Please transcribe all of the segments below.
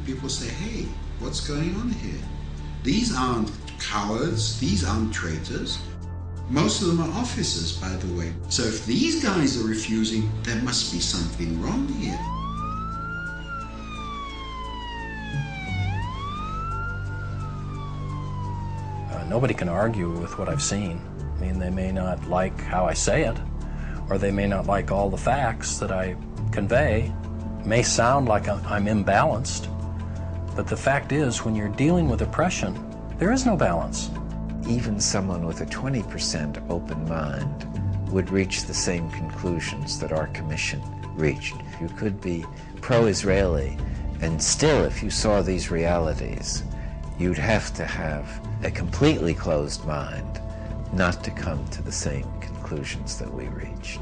people say, hey, what's going on here? These aren't cowards, these aren't traitors. Most of them are officers, by the way. So if these guys are refusing, there must be something wrong here. Nobody can argue with what I've seen. I mean, they may not like how I say it, or they may not like all the facts that I convey. It may sound like I'm imbalanced, but the fact is, when you're dealing with oppression, there is no balance. Even someone with a 20% open mind would reach the same conclusions that our commission reached. You could be pro-Israeli, and still, if you saw these realities, you'd have to have a completely closed mind not to come to the same conclusions that we reached.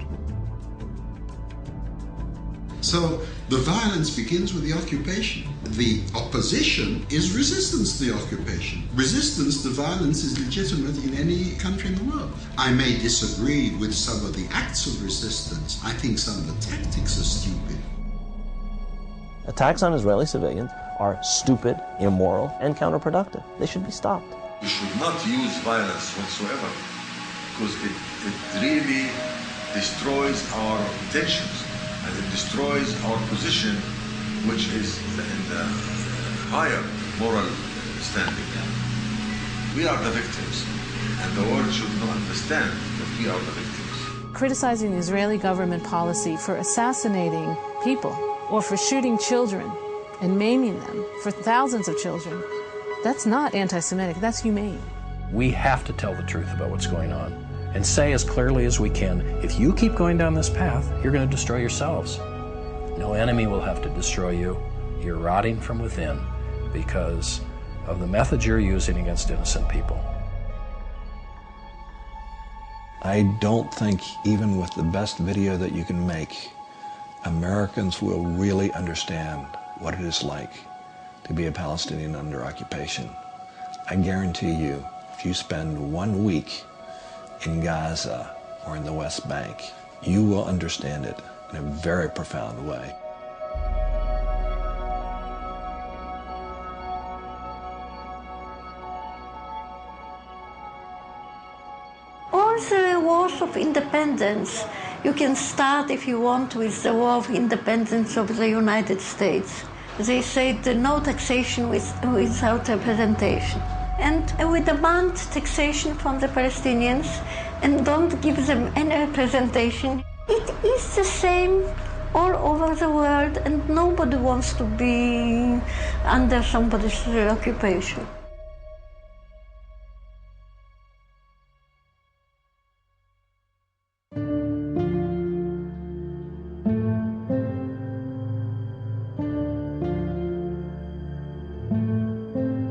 So the violence begins with the occupation. The opposition is resistance to the occupation. Resistance to violence is legitimate in any country in the world. I may disagree with some of the acts of resistance. I think some of the tactics are stupid. Attacks on Israeli civilians are stupid, immoral, and counterproductive. They should be stopped. We should not use violence whatsoever, because it really destroys our intentions, and it destroys our position, which is in the higher moral standing. We are the victims, and the world should not understand that we are the victims. Criticizing the Israeli government policy for assassinating people or for shooting children and maiming them, for thousands of children, that's not anti-Semitic, that's humane. We have to tell the truth about what's going on and say as clearly as we can, if you keep going down this path, you're going to destroy yourselves. No enemy will have to destroy you. You're rotting from within because of the methods you're using against innocent people. I don't think even with the best video that you can make, Americans will really understand what it is like to be a Palestinian under occupation. I guarantee you, if you spend 1 week in Gaza or in the West Bank, you will understand it in a very profound way. All the wars of independence, you can start, if you want, with the War of Independence of the United States. They said no taxation without representation. And we demand taxation from the Palestinians and don't give them any representation. It is the same all over the world, and nobody wants to be under somebody's occupation.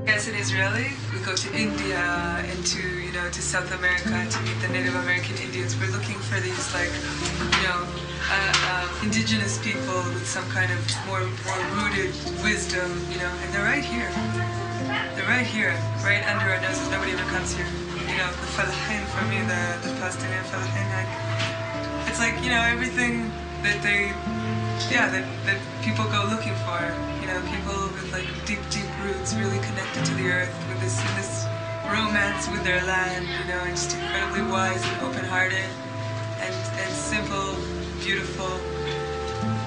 As an Israeli, we go to India and to South America to meet the Native American Indians. We're looking for these indigenous people with some kind of more rooted wisdom, and they're right here. They're right here, right under our noses. Nobody ever comes here. The Falahin, for me, the Palestinian Falahin, it's like, everything that that people go looking for. People with deep roots, really connected to the earth, with this romance with their land, and just incredibly wise and open-hearted, and simple, beautiful,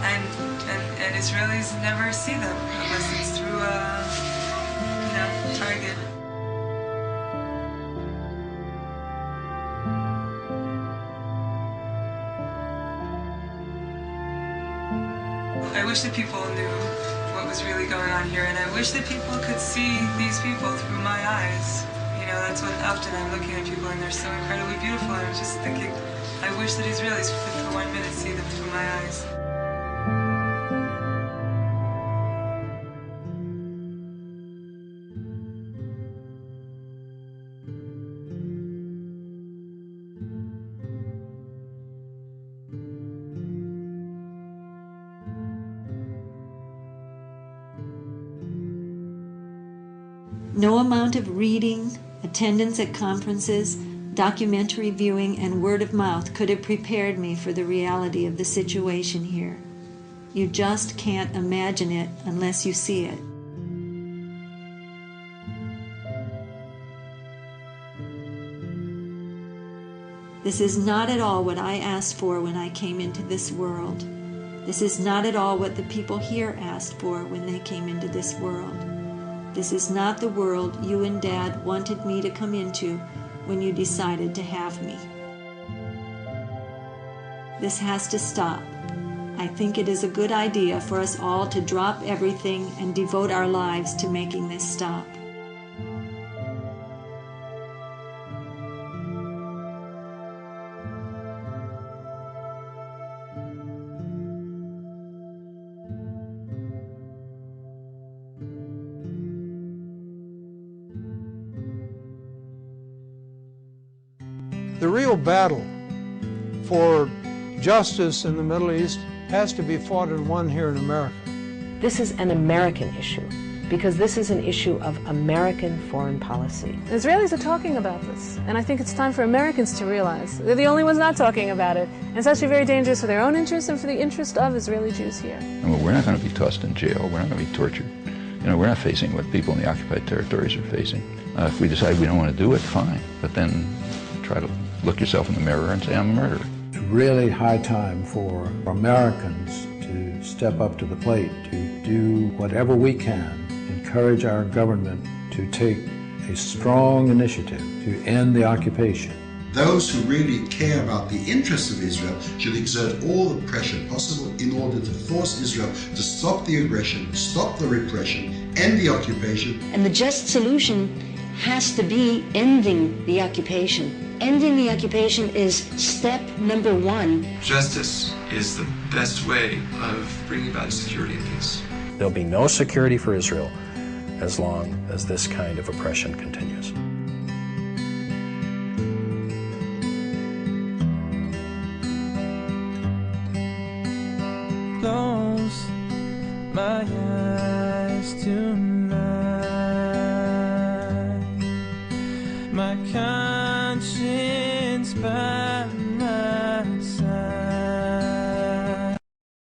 and Israelis never see them unless it's through Target. I wish that people knew what was really going on here, and I wish that people could see these people through my eyes. That's what often I'm looking at people and they're so incredibly beautiful, and I'm just thinking, I wish that Israelis could for 1 minute see them through my eyes. No amount of reading, attendance at conferences, documentary viewing, and word of mouth could have prepared me for the reality of the situation here. You just can't imagine it unless you see it. This is not at all what I asked for when I came into this world. This is not at all what the people here asked for when they came into this world. This is not the world you and Dad wanted me to come into when you decided to have me. This has to stop. I think it is a good idea for us all to drop everything and devote our lives to making this stop. The real battle for justice in the Middle East has to be fought and won here in America. This is an American issue because this is an issue of American foreign policy. The Israelis are talking about this, and I think it's time for Americans to realize they're the only ones not talking about it. And it's actually very dangerous for their own interest and for the interest of Israeli Jews here. Well, we're not going to be tossed in jail. We're not going to be tortured. We're not facing what people in the occupied territories are facing. If we decide we don't want to do it, fine. But then try to look yourself in the mirror and say, I'm a murderer. It's really high time for Americans to step up to the plate, to do whatever we can, encourage our government to take a strong initiative to end the occupation. Those who really care about the interests of Israel should exert all the pressure possible in order to force Israel to stop the aggression, stop the repression, end the occupation. And the just solution has to be ending the occupation. Ending the occupation is step number one. Justice is the best way of bringing about security and peace. There'll be no security for Israel as long as this kind of oppression continues. Close my eyes tonight. My conscience by my side.